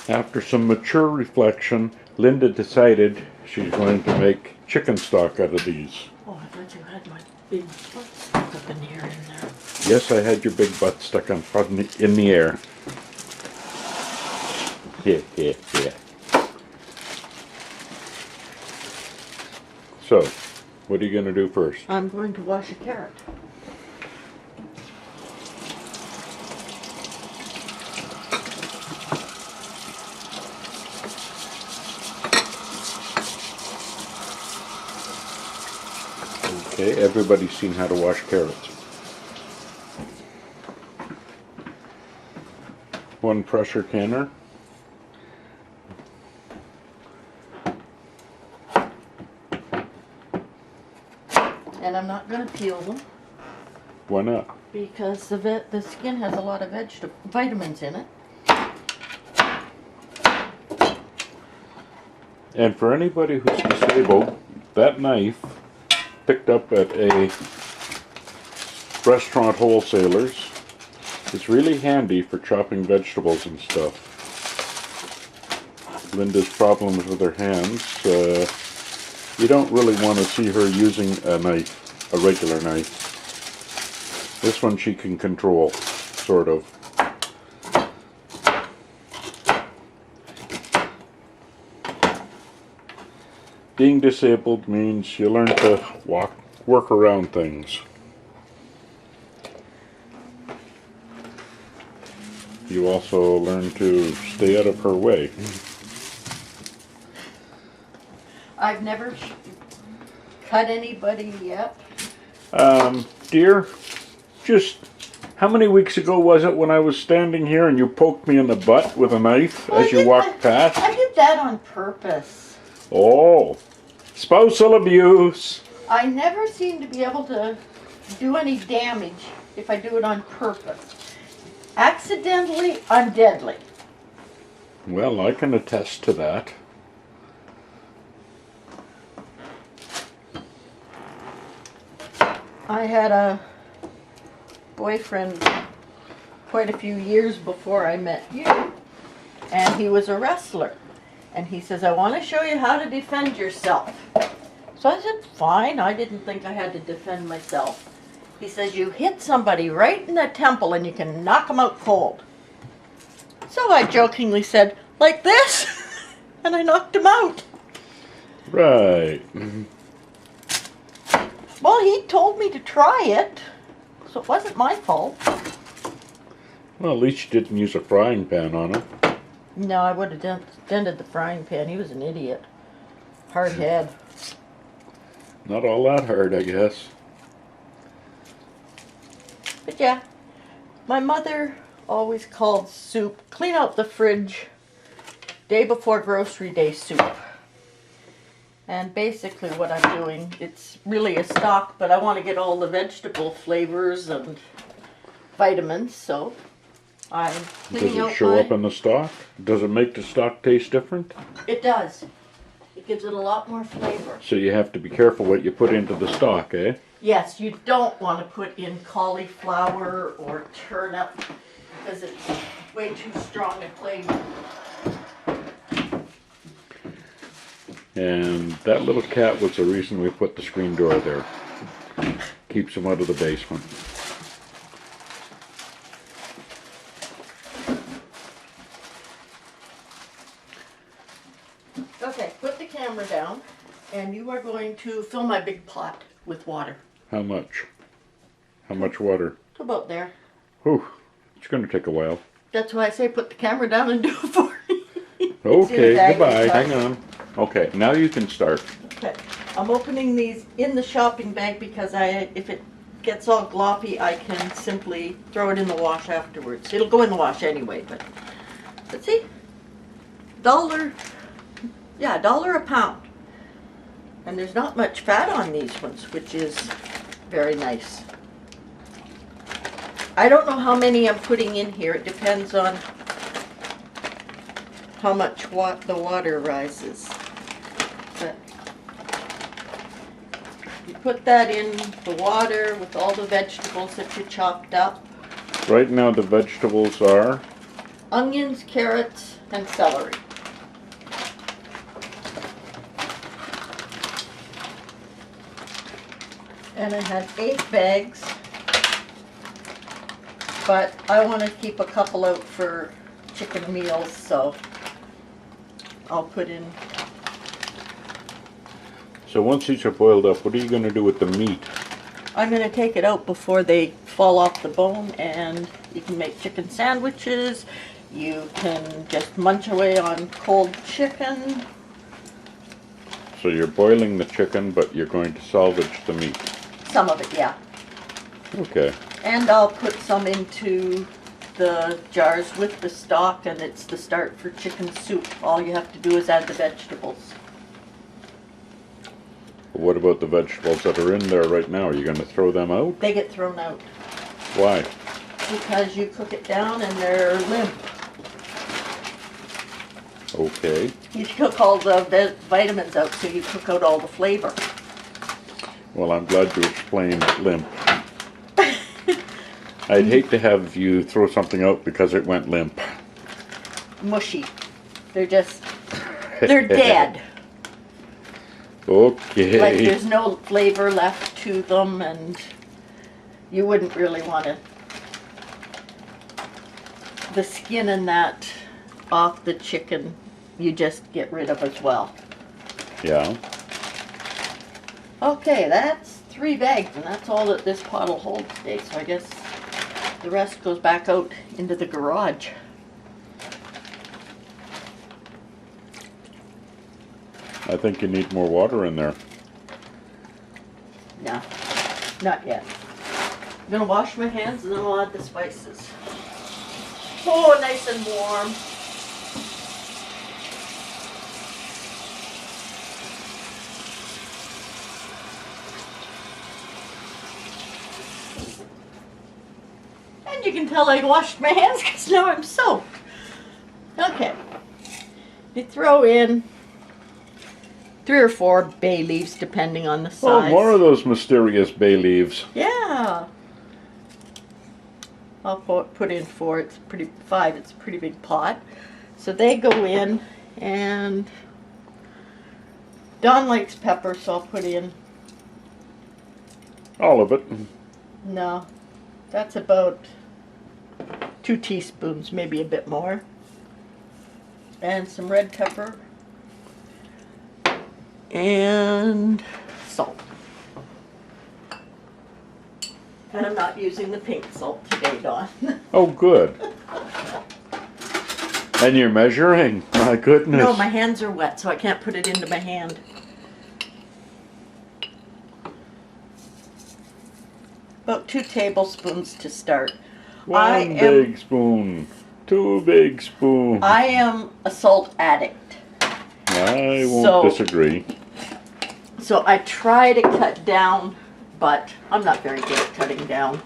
After some mature reflection, Lynda decided she's going to make chicken stock out of these. Oh, I thought you had my big butt stuck up in here in there. Yes, I had your big butt stuck on in the air. Yeah. So, what are you going to do first? I'm going to wash a carrot. Okay, everybody's seen how to wash carrots. One pressure canner. And I'm not going to peel them. Why not? Because the skin has a lot of vitamins in it. And for anybody who's disabled, that knife picked up at a restaurant wholesaler's is really handy for chopping vegetables and stuff. Lynda's problems with her hands, you don't really want to see her using a knife, a regular knife. This one she can control, sort of. Being disabled means you learn to work around things. You also learn to stay out of her way. I've never cut anybody yet. Dear, just how many weeks ago was it when I was standing here and you poked me in the butt with a knife as you walked past? I did that on purpose. Oh, spousal abuse. I never seem to be able to do any damage if I do it on purpose. Accidentally, I'm deadly. Well, I can attest to that. I had a boyfriend quite a few years before I met you, and he was a wrestler. And he says, I want to show you how to defend yourself. So I said, fine. I didn't think I had to defend myself. He says, you hit somebody right in the temple and you can knock them out cold. So I jokingly said, like this? And I knocked him out. Right. Well, he told me to try it, so it wasn't my fault. Well, at least you didn't use a frying pan on him. No, I would have dented the frying pan. He was an idiot. Hard head. Not all that hard, I guess. But yeah, my mother always called soup, clean out the fridge, day before grocery day soup. And basically what I'm doing, it's really a stock, but I want to get all the vegetable flavors and vitamins, so I'm cleaning out. Does it show up in the stock? Does it make the stock taste different? It does. It gives it a lot more flavor. So you have to be careful what you put into the stock, eh? Yes, you don't want to put in cauliflower or turnip because it's way too strong a flavor. And that little cat was the reason we put the screen door there. Keeps him out of the basement. Okay, put the camera down, and you are going to fill my big pot with water. How much? How much water? It's about there. Whew, it's going to take a while. That's why I say put the camera down and do it for me. Okay, goodbye. Hang on. Okay, now you can start. Okay, I'm opening these in the shopping bag because if it gets all gloppy, I can simply throw it in the wash afterwards. It'll go in the wash anyway, but let's see. $1 a pound. And there's not much fat on these ones, which is very nice. I don't know how many I'm putting in here. It depends on how much the water rises. But you put that in the water with all the vegetables that you chopped up. Right now the vegetables are onions, carrots, and celery. And I had 8 bags, but I want to keep a couple out for chicken meals, so I'll put in. So once these are boiled up, what are you going to do with the meat? I'm going to take it out before they fall off the bone, and you can make chicken sandwiches. You can just munch away on cold chicken. So you're boiling the chicken, but you're going to salvage the meat. Some of it, yeah. Okay. And I'll put some into the jars with the stock, and it's the start for chicken soup. All you have to do is add the vegetables. What about the vegetables that are in there right now? Are you going to throw them out? They get thrown out Why? because you cook it down and they're limp. Okay. You cook all the vitamins out, so you cook out all the flavor. Well, I'm glad you explained limp. I'd hate to have you throw something out because it went limp. Mushy. They're dead. Okay. Like there's no flavor left to them, and you wouldn't really want to. The skin and that off the chicken, you just get rid of as well. Yeah. Okay, that's 3 bags, and that's all that this pot will hold today, so I guess the rest goes back out into the garage. I think you need more water in there. No, not yet. I'm gonna wash my hands and then I'll add the spices. Oh, nice and warm. And you can tell I washed my hands because now I'm soaked. Okay. You throw in 3 or 4 bay leaves depending on the size. Oh, more of those mysterious bay leaves. Yeah. I'll put in 4. It's 5. It's a pretty big pot. So they go in, and Don likes pepper, so I'll put in. All of it. No, that's about 2 teaspoons, maybe a bit more. And some red pepper. And salt. And I'm not using the pink salt today, Dawn. Oh, good. And you're measuring? My goodness. No, my hands are wet, so I can't put it into my hand. About 2 tablespoons to start. One big spoon. 2 big spoons. I am a salt addict. I won't disagree. So I try to cut down, but I'm not very good at cutting down.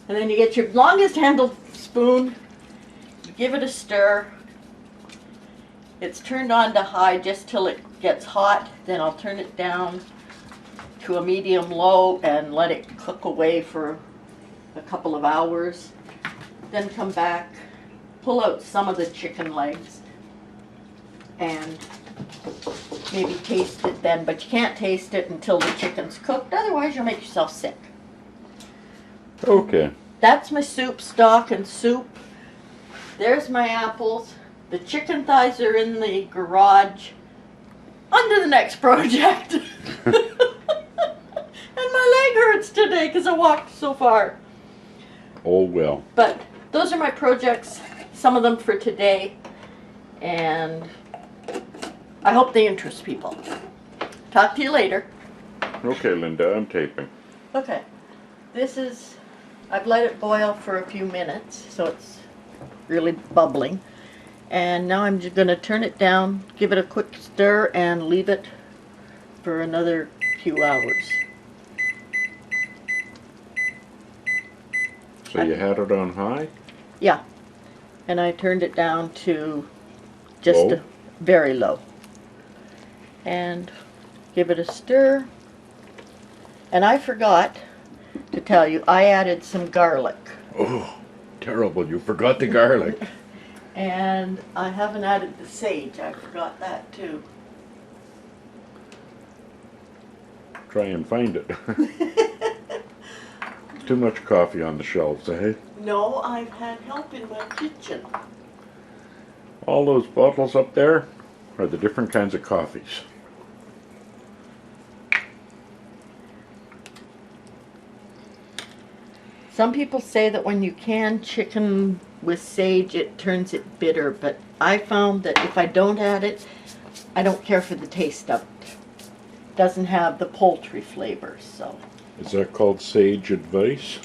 And then you get your longest handled spoon, you give it a stir. It's turned on to high just till it gets hot, then I'll turn it down to a medium low and let it cook away for a couple of hours. Then come back, pull out some of the chicken legs, and maybe taste it then, but you can't taste it until the chicken's cooked, otherwise you'll make yourself sick. Okay. That's my soup stock and soup. There's my apples. The chicken thighs are in the garage. On to the next project. And my leg hurts today because I walked so far. Oh well. But those are my projects, some of them for today, and I hope they interest people. Talk to you later. Okay, Lynda, I'm taping. Okay, I've let it boil for a few minutes, so it's really bubbling. And now I'm just going to turn it down, give it a quick stir, and leave it for another few hours. So you had it on high? Yeah, and I turned it down to just Low? Very low. And give it a stir. And I forgot to tell you, I added some garlic. Oh, Terrible, you forgot the garlic. And I haven't added the sage. I forgot that too. Try and find it. Too much coffee on the shelves, eh? No, I've had help in my kitchen. All those bottles up there are the different kinds of coffees. Some people say that when you can chicken with sage, it turns it bitter, but I found that if I don't add it, I don't care for the taste of it. It doesn't have the poultry flavor, so. Is that called sage advice?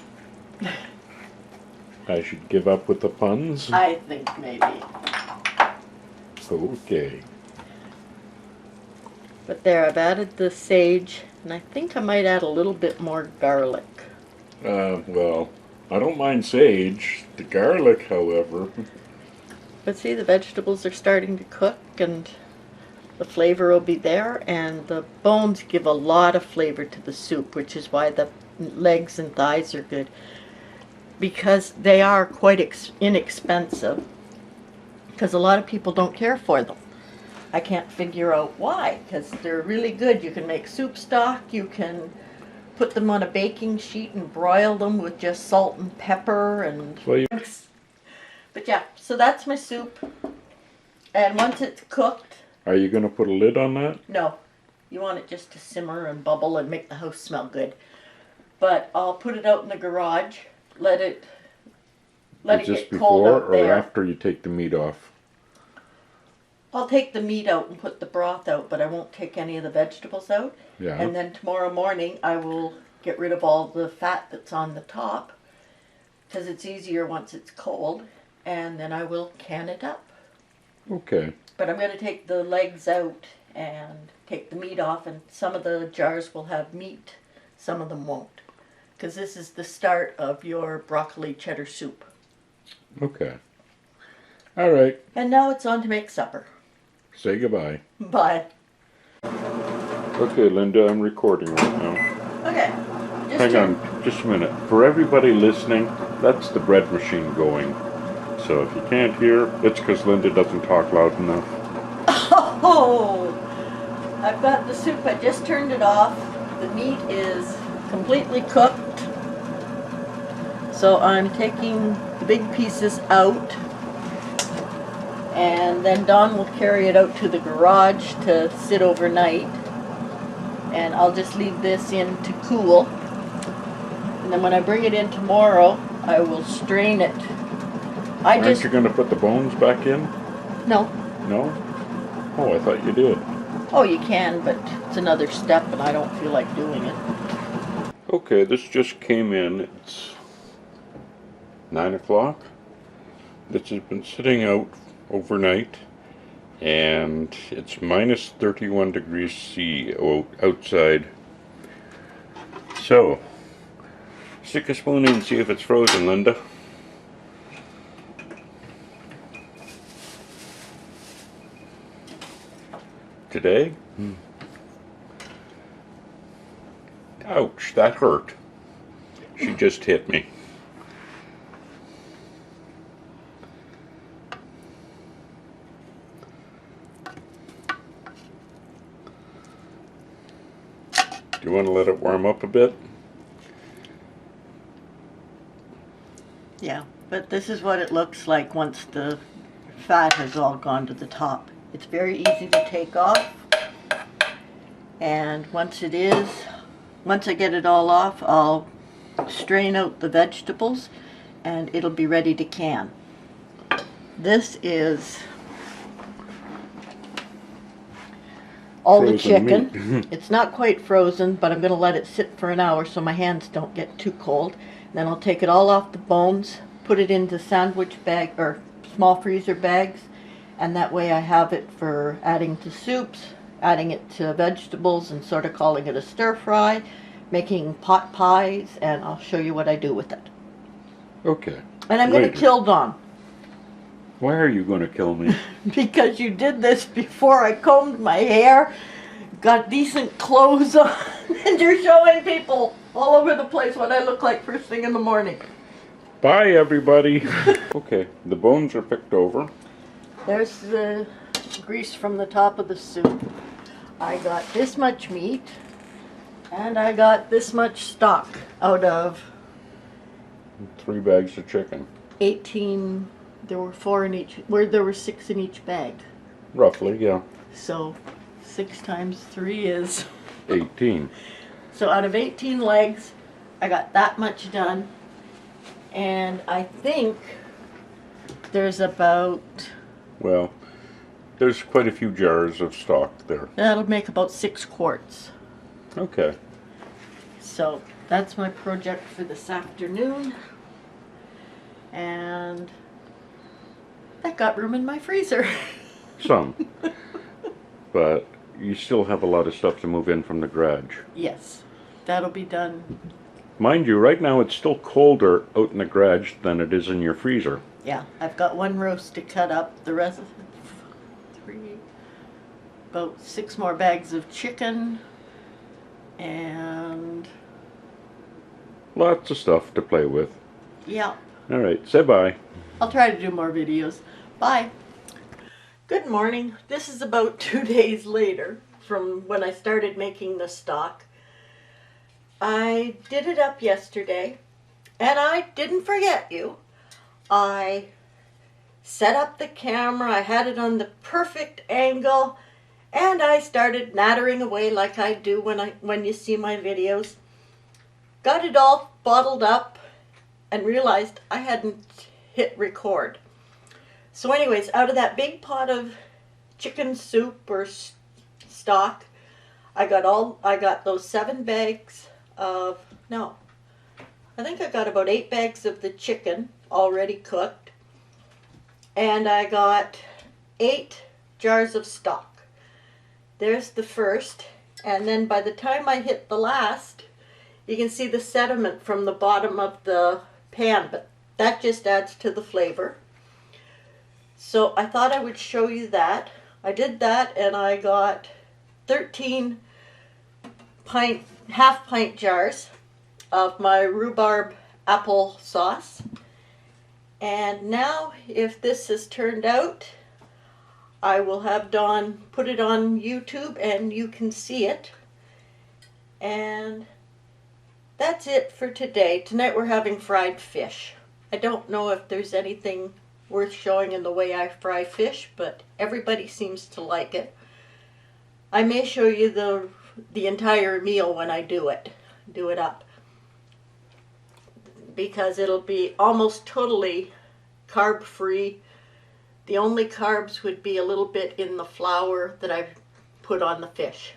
I should give up with the puns? I think maybe. Okay. But there, I've added the sage, and I think I might add a little bit more garlic. Well, I don't mind sage. The garlic, however. But see, the vegetables are starting to cook, and the flavor will be there, and the bones give a lot of flavor to the soup, which is why the legs and thighs are good. Because they are quite inexpensive, because a lot of people don't care for them. I can't figure out why, because they're really good. You can make soup stock, you can put them on a baking sheet and broil them with just salt and pepper and... Well, But yeah, so that's my soup. And once it's cooked... are you going to put a lid on that? No. You want it just to simmer and bubble and make the house smell good. But I'll put it out in the garage, let it Is this get cold before out or there. after you take the meat off? I'll take the meat out and put the broth out, but I won't take any of the vegetables out. Yeah. And then tomorrow morning I will get rid of all the fat that's on the top, because it's easier once it's cold, and then I will can it up. Okay. But I'm going to take the legs out and take the meat off, and some of the jars will have meat, some of them won't. Because this is the start of your broccoli cheddar soup. Okay. All right. And now it's on to make supper. Say goodbye. Bye. Okay, Linda, I'm recording right now. Okay. Hang on just a minute. For everybody listening, that's the bread machine going. So if you can't hear, it's because Linda doesn't talk loud enough. Oh! I've got the soup. I just turned it off. The meat is completely cooked. So I'm taking the big pieces out. And then Dawn will carry it out to the garage to sit overnight. And I'll just leave this in to cool. And then when I bring it in tomorrow, I will strain it. Aren't you going to put the bones back in? No. No? Oh, I thought you did. Oh, you can, but it's another step and I don't feel like doing it. Okay, this just came in. It's 9 o'clock. This has been sitting out overnight, and it's minus 31 degrees C outside. So, stick a spoon in and see if it's frozen, Linda. Today? Ouch, that hurt. She just hit me. Do you want to let it warm up a bit? Yeah, but this is what it looks like once the fat has all gone to the top. It's very easy to take off, and once I get it all off, I'll strain out the vegetables and it'll be ready to can. This is all the Frozen chicken. It's not quite frozen, but I'm going to let it sit for an hour so my hands don't get too cold. Then I'll take it all off the bones, put it into sandwich bag or small freezer bags, and that way I have it for adding to soups, adding it to vegetables, and sort of calling it a stir fry, making pot pies, and I'll show you what I do with it. Okay. And I'm going to kill Dawn. Why are you going to kill me? Because you did this before I combed my hair, got decent clothes on, and you're showing people all over the place what I look like first thing in the morning. Bye, everybody. Okay, the bones are picked over. There's the grease from the top of the soup. I got this much meat, and I got this much stock out of 3 bags of chicken. 18. There were 4 in each, where there were 6 in each bag. Roughly, yeah. So 6 times 3 is 18. So out of 18 legs, I got that much done. And I think there's about, Well, there's quite a few jars of stock there. that'll make about 6 quarts. Okay. So that's my project for this afternoon. And that got room in my freezer. Some. But you still have a lot of stuff to move in from the garage. Yes, that'll be done. Mind you, right now it's still colder out in the garage than it is in your freezer. Yeah, I've got 1 roast to cut up. The rest, 3, about 6 more bags of chicken, and Lots of stuff to play with. yeah, All right, say bye. I'll try to do more videos. Bye. Good morning. This is about 2 days later from when I started making the stock. I did it up yesterday, and I didn't forget you. I set up the camera, I had it on the perfect angle, and I started nattering away like I do when you see my videos. Got it all bottled up and realized I hadn't hit record. So anyways, out of that big pot of chicken soup or stock, I got those 7 bags of, no, I think I got about 8 bags of the chicken already cooked, and I got 8 jars of stock. There's the first, and then by the time I hit the last, you can see the sediment from the bottom of the pan, but that just adds to the flavor. So I thought I would show you that. I did that, and I got 13 half-pint jars of my rhubarb apple sauce. And now, if this has turned out, I will have Dawn put it on YouTube and you can see it. And that's it for today. Tonight we're having fried fish. I don't know if there's anything worth showing in the way I fry fish, but everybody seems to like it. I may show you the entire meal when I do it up, because it'll be almost totally carb free. The only carbs would be a little bit in the flour that I've put on the fish.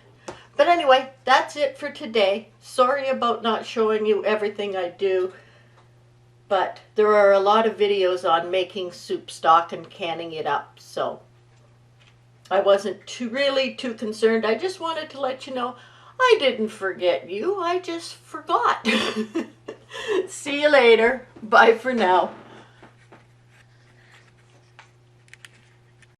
But anyway, that's it for today. Sorry about not showing you everything I do, but there are a lot of videos on making soup stock and canning it up, so I wasn't really too concerned. I just wanted to let you know I didn't forget you. I just forgot. See you later. Bye for now.